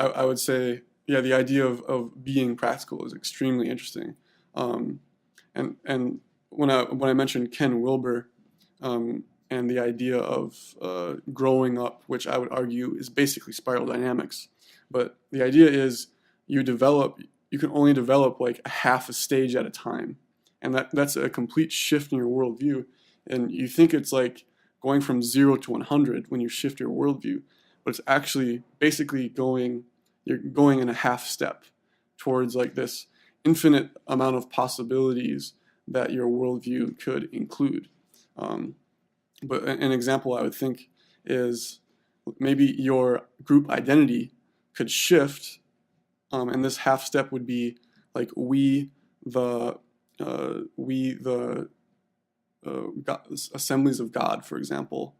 I would say, yeah, the idea of being practical is extremely interesting. Um, and when I mentioned Ken Wilber, and the idea of growing up, which I would argue is basically spiral dynamics, but the idea is you can only develop like a half a stage at a time, and that's a complete shift in your worldview. And you think it's like going from 0 to 100 when you shift your worldview, but it's actually basically you're going in a half step towards like this infinite amount of possibilities that your worldview could include. Um, but an example I would think is maybe your group identity could shift, and this half step would be like the God, assemblies of God, for example.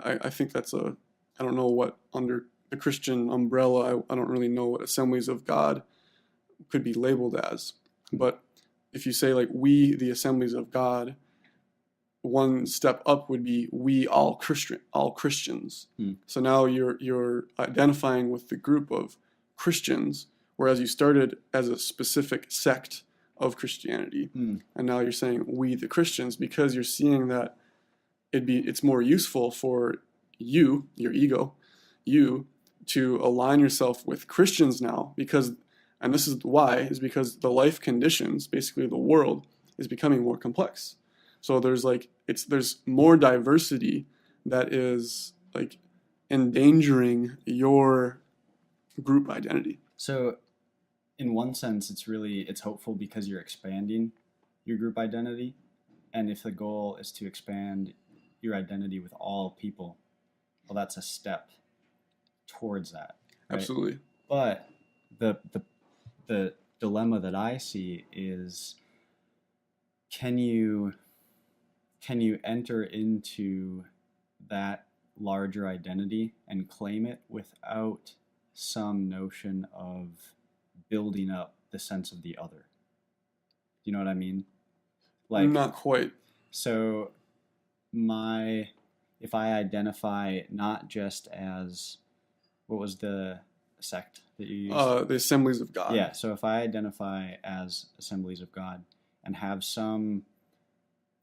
I think that's I don't know what under the Christian umbrella, I don't really know what assemblies of God could be labeled as. But if you say like we, the assemblies of God, one step up would be we all Christians. So now you're identifying with the group of Christians, whereas you started as a specific sect of Christianity, and now you're saying we the Christians because you're seeing that it's more useful for you, your ego, you to align yourself with Christians now because, and this is why, is because the life conditions, basically the world, is becoming more complex. So there's more diversity that is like endangering your group identity. So in one sense, it's hopeful because you're expanding your group identity. And if the goal is to expand your identity with all people, well, that's a step towards that. Right? Absolutely. But the dilemma that I see is, can you enter into that larger identity and claim it without some notion of building up the sense of the other? Do you know what I mean? Like, not quite. So if I identify not just as, what was the sect that you used? The Assemblies of God. Yeah, so if I identify as Assemblies of God and have some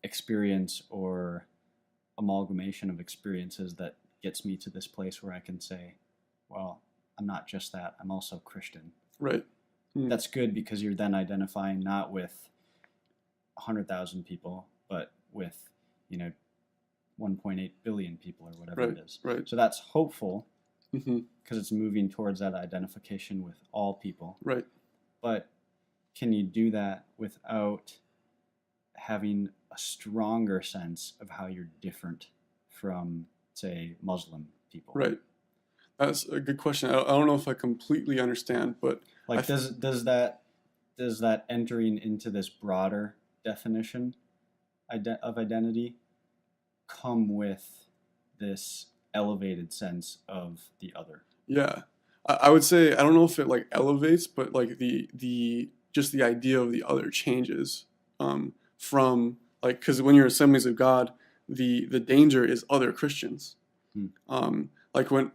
experience or amalgamation of experiences that gets me to this place where I can say, well, I'm not just that, I'm also Christian. Right. That's good because you're then identifying not with 100,000 people, but with, 1.8 billion people or whatever it is. Right. So that's hopeful because it's moving towards that identification with all people. Right. But can you do that without having a stronger sense of how you're different from, say, Muslim people? Right. That's a good question. I don't know if I completely understand, but like, does that entering into this broader definition of identity come with this elevated sense of the other? Yeah, I would say I don't know if it like elevates, but like the just the idea of the other changes from like, because when you're Assemblies of God, the danger is other Christians. Like when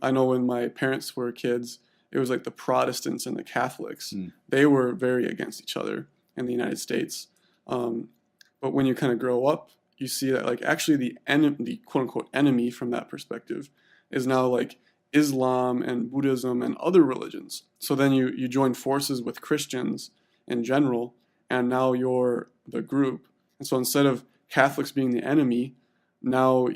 my parents were kids, it was like the Protestants and the Catholics. They were very against each other in the United States. But when you kind of grow up, you see that like actually the quote unquote enemy from that perspective is now like Islam and Buddhism and other religions. So then you join forces with Christians in general, and now you're the group. And so instead of Catholics being the enemy, now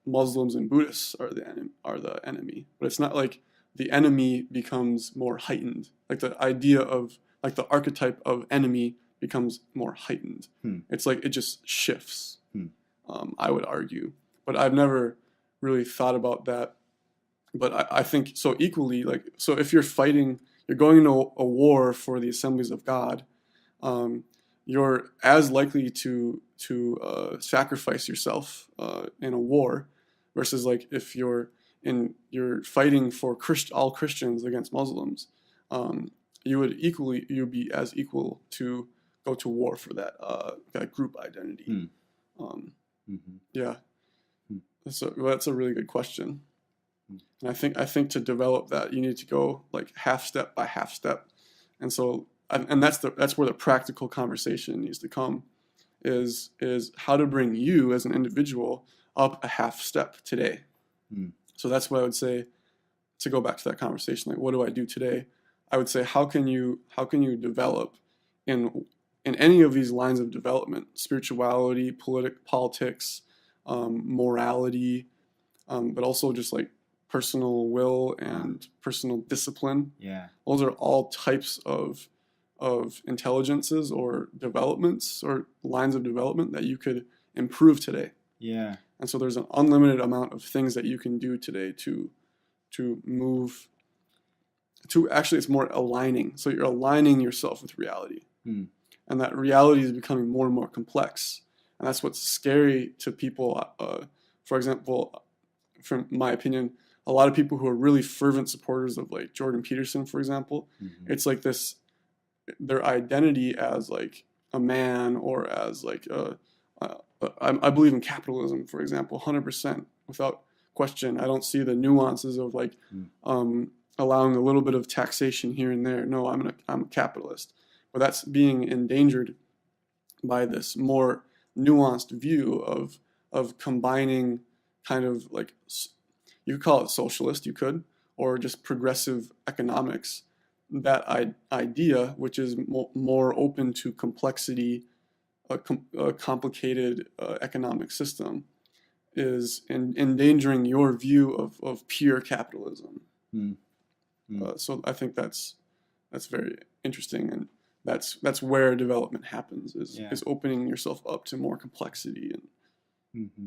Muslims and Buddhists are the enemy. But it's not like the enemy becomes more heightened. Like the idea of like the archetype of enemy becomes more heightened. It's like it just shifts. I would argue, but I've never really thought about that. But I think so equally. Like, so if you're going into a war for the Assemblies of God, you're as likely to sacrifice yourself in a war, versus like if you're fighting for all Christians against Muslims, you'd be as equal to go to war for that group identity. Yeah, so that's a really good question. And I think to develop that, you need to go like half step by half step. And so, and that's where the practical conversation needs to come, is how to bring you as an individual up a half step today. Mm. So that's what I would say, to go back to that conversation. Like, what do I do today? I would say, how can you develop in any of these lines of development: spirituality, politics, morality, but also just like personal will and personal discipline. Yeah. Those are all types of intelligences or developments or lines of development that you could improve today. Yeah. And so there's an unlimited amount of things that you can do today to move to, actually, it's more aligning. So you're aligning yourself with reality. Hmm. And that reality is becoming more and more complex. And that's what's scary to people. For example, from my opinion, a lot of people who are really fervent supporters of like Jordan Peterson, for example, Mm-hmm. it's like this, their identity as like a man, or as like I believe in capitalism, for example, 100% without question. I don't see the nuances of like allowing a little bit of taxation here and there. No, I'm a capitalist. But that's being endangered by this more nuanced view of combining kind of like, you could call it socialist, you could, or just progressive economics. That idea, which is more open to complexity, a complicated economic system, is endangering your view of pure capitalism. So I think that's very interesting, and that's where development happens, is opening yourself up to more complexity and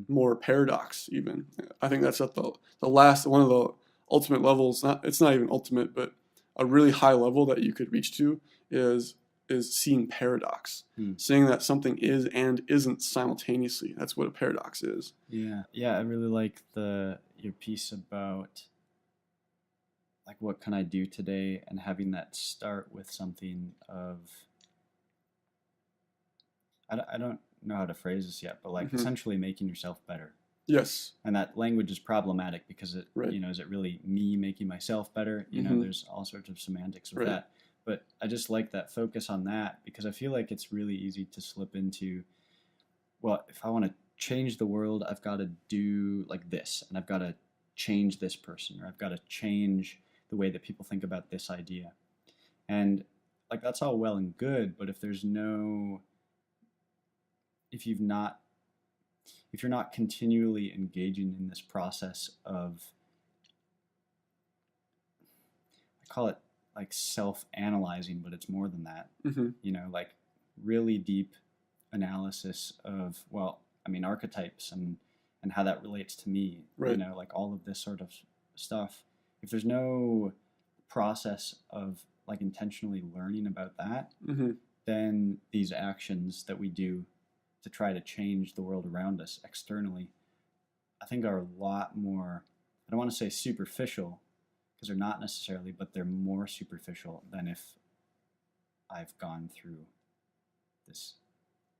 more paradox even. I think that's at the last, one of the ultimate levels. It's not even ultimate, but a really high level that you could reach to is seeing paradox, seeing that something is and isn't simultaneously. That's what a paradox is. Yeah, I really like your piece about like, what can I do today, and having that start with something of, I don't know how to phrase this yet, but like essentially making yourself better. Yes. And that language is problematic because it, right. Is it really me making myself better? There's all sorts of semantics with that. But I just like that focus on that, because I feel like it's really easy to slip into, well, if I want to change the world, I've got to do like this, and I've got to change this person, or I've got to change the way that people think about this idea. And like, that's all well and good, but if you're not continually engaging in this process of, I call it like self-analyzing, but it's more than that. Like really deep analysis of, archetypes and how that relates to me. Right. Like all of this sort of stuff. If there's no process of like intentionally learning about that, then these actions that we do to try to change the world around us externally, I think are a lot more, I don't want to say superficial, because they're not necessarily, but they're more superficial than if I've gone through this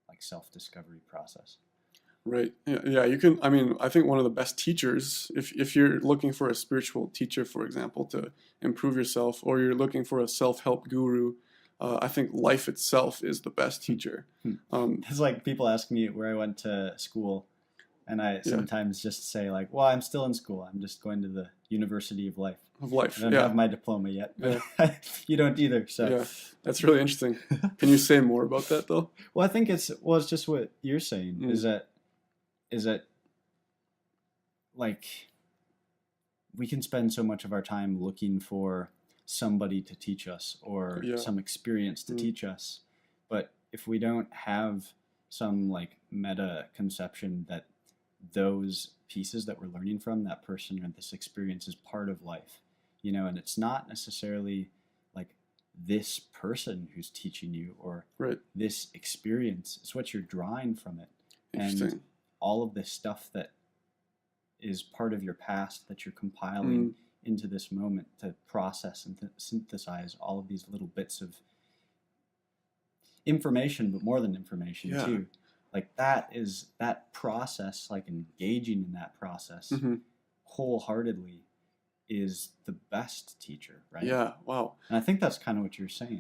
like self-discovery process. Right. Yeah. You can. I mean, I think one of the best teachers, if you're looking for a spiritual teacher, for example, to improve yourself, or you're looking for a self-help guru, I think life itself is the best teacher. It's like people ask me where I went to school, and I sometimes just say like, well, I'm still in school. I'm just going to the University of Life. Of life. I don't have my diploma yet. But you don't either. So yeah, that's really interesting. Can you say more about that though? Well, I think it's just what you're saying is that like we can spend so much of our time looking for somebody to teach us, or some experience to teach us, but if we don't have some like meta conception that those pieces that we're learning from that person or this experience is part of life, and it's not necessarily like this person who's teaching you, or this experience, it's what you're drawing from it. And all of this stuff that is part of your past that you're compiling into this moment to process and to synthesize all of these little bits of information, but more than information too. Like that process, like engaging in that process wholeheartedly is the best teacher, right? Yeah. Wow. And I think that's kind of what you're saying.